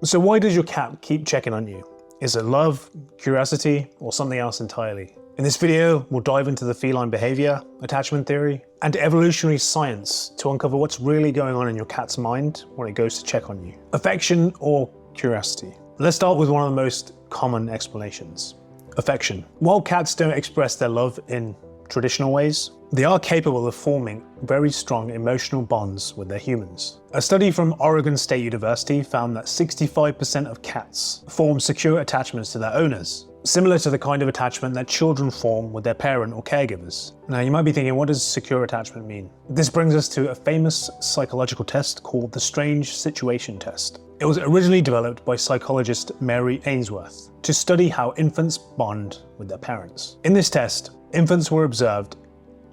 So why does your cat keep checking on you? Is it love, curiosity, or something else entirely? In this video, we'll dive into the feline behavior, attachment theory, and evolutionary science to uncover what's really going on in your cat's mind when it goes to check on you. Affection or curiosity? Let's start with one of the most common explanations. Affection. While cats don't express their love in traditional ways, they are capable of forming very strong emotional bonds with their humans. A study from Oregon State University found that 65% of cats form secure attachments to their owners, similar to the kind of attachment that children form with their parent or caregivers. Now you might be thinking, what does secure attachment mean? This brings us to a famous psychological test called the Strange Situation Test. It was originally developed by psychologist Mary Ainsworth to study how infants bond with their parents. In this test, infants were observed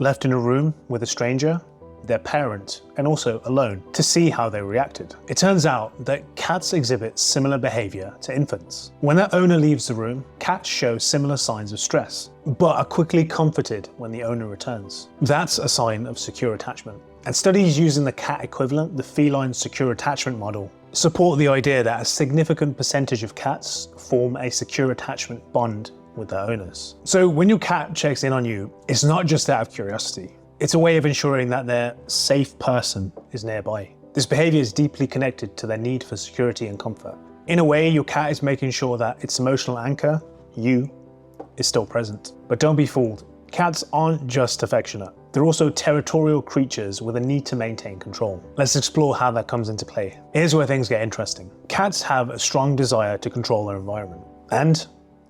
left in a room with a stranger, their parent, and also alone to see how they reacted. It turns out that cats exhibit similar behavior to infants. When their owner leaves the room, cats show similar signs of stress, but are quickly comforted when the owner returns. That's a sign of secure attachment. And studies using the cat equivalent, the feline secure attachment model, support the idea that a significant percentage of cats form a secure attachment bond with their owners. So when your cat checks in on you, it's not just out of curiosity. It's a way of ensuring that their safe person is nearby. This behavior is deeply connected to their need for security and comfort. In a way, your cat is making sure that its emotional anchor, you, is still present. But don't be fooled. Cats aren't just affectionate. They're also territorial creatures with a need to maintain control. Let's explore how that comes into play. Here's where things get interesting. Cats have a strong desire to control their environment. And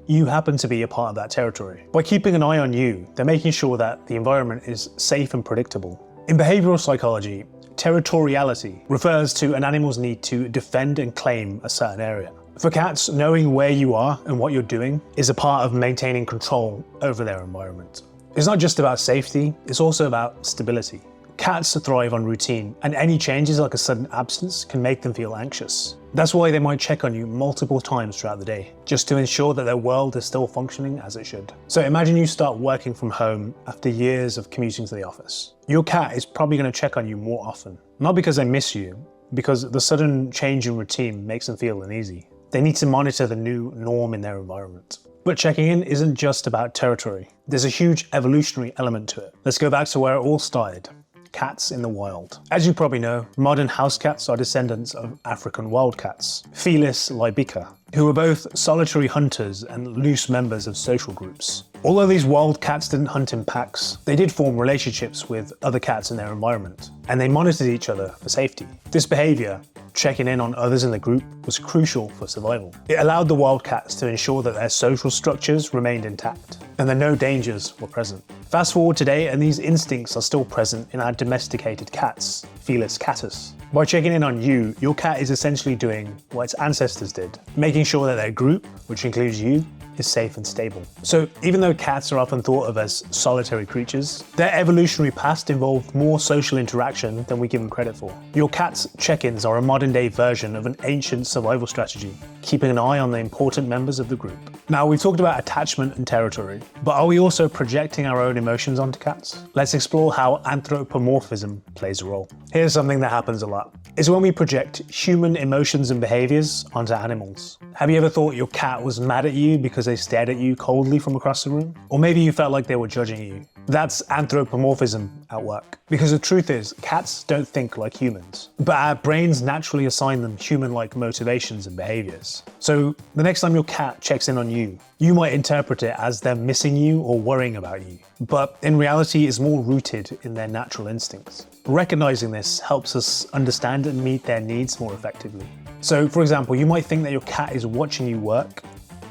you happen to be a part of that territory. By keeping an eye on you, they're making sure that the environment is safe and predictable. In behavioral psychology, territoriality refers to an animal's need to defend and claim a certain area. For cats, knowing where you are and what you're doing is a part of maintaining control over their environment. It's not just about safety, it's also about stability. Cats thrive on routine, and any changes like a sudden absence can make them feel anxious. That's why they might check on you multiple times throughout the day, just to ensure that their world is still functioning as it should. So imagine you start working from home after years of commuting to the office. Your cat is probably going to check on you more often. Not because they miss you, because the sudden change in routine makes them feel uneasy. They need to monitor the new norm in their environment. But checking in isn't just about territory. There's a huge evolutionary element to it. Let's go back to where it all started. Cats in the wild. As you probably know, modern house cats are descendants of African wildcats, Felis lybica, who were both solitary hunters and loose members of social groups. Although these wild cats didn't hunt in packs, they did form relationships with other cats in their environment, and they monitored each other for safety. This behavior, checking in on others in the group, was crucial for survival. It allowed the wildcats to ensure that their social structures remained intact, and that no dangers were present. Fast forward today, and these instincts are still present in our domesticated cats, Felis catus. By checking in on you, your cat is essentially doing what its ancestors did, making sure that their group, which includes you, is safe and stable. So even though cats are often thought of as solitary creatures, their evolutionary past involved more social interaction than we give them credit for. Your cat's check-ins are a modern-day version of an ancient survival strategy, keeping an eye on the important members of the group. Now, we've talked about attachment and territory, but are we also projecting our own emotions onto cats? Let's explore how anthropomorphism plays a role. Here's something that happens a lot. It's when we project human emotions and behaviors onto animals. Have you ever thought your cat was mad at you because they stared at you coldly from across the room? Or maybe you felt like they were judging you. That's anthropomorphism at work. Because the truth is, cats don't think like humans, but our brains naturally assign them human-like motivations and behaviors. So the next time your cat checks in on you, you might interpret it as them missing you or worrying about you. But in reality, it's more rooted in their natural instincts. Recognizing this helps us understand and meet their needs more effectively. So for example, you might think that your cat is watching you work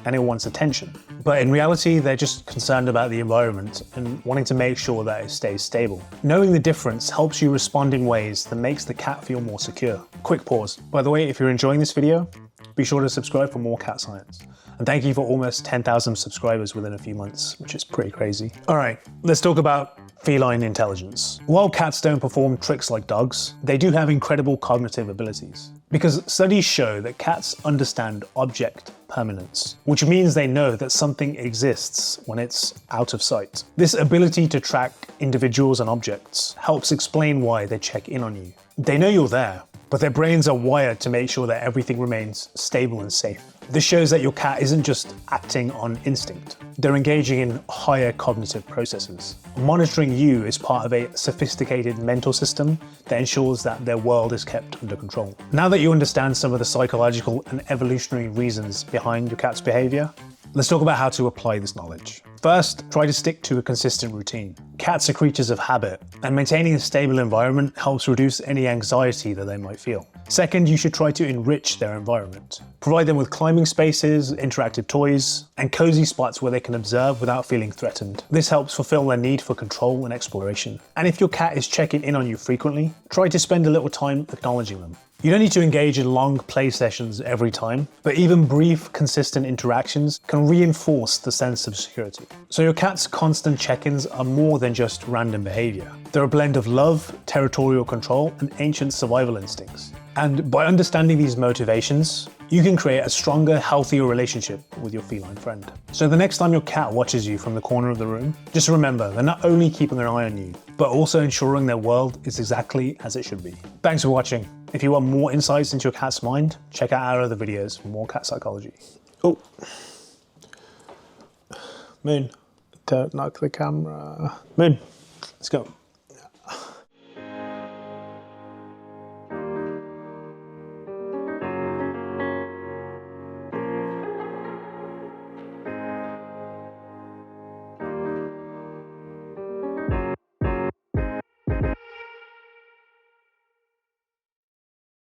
and it wants attention. But in reality, they're just concerned about the environment and wanting to make sure that it stays stable. Knowing the difference helps you respond in ways that makes the cat feel more secure. Quick pause. By the way, if you're enjoying this video, be sure to subscribe for more cat science. And thank you for almost 10,000 subscribers within a few months, which is pretty crazy. All right, let's talk about feline intelligence. While cats don't perform tricks like dogs, they do have incredible cognitive abilities. Because studies show that cats understand object permanence, which means they know that something exists when it's out of sight. This ability to track individuals and objects helps explain why they check in on you. They know you're there, but their brains are wired to make sure that everything remains stable and safe. This shows that your cat isn't just acting on instinct. They're engaging in higher cognitive processes. Monitoring you is part of a sophisticated mental system that ensures that their world is kept under control. Now that you understand some of the psychological and evolutionary reasons behind your cat's behavior, let's talk about how to apply this knowledge. First, try to stick to a consistent routine. Cats are creatures of habit, and maintaining a stable environment helps reduce any anxiety that they might feel. Second, you should try to enrich their environment. Provide them with climbing spaces, interactive toys, and cozy spots where they can observe without feeling threatened. This helps fulfill their need for control and exploration. And if your cat is checking in on you frequently, try to spend a little time acknowledging them. You don't need to engage in long play sessions every time, but even brief, consistent interactions can reinforce the sense of security. So your cat's constant check-ins are more than just random behavior. They're a blend of love, territorial control, and ancient survival instincts. And by understanding these motivations, you can create a stronger, healthier relationship with your feline friend. So the next time your cat watches you from the corner of the room, just remember they're not only keeping an eye on you, but also ensuring their world is exactly as it should be. Thanks for watching. If you want more insights into your cat's mind, check out our other videos for more cat psychology. Oh, Moon, don't knock the camera. Moon, let's go.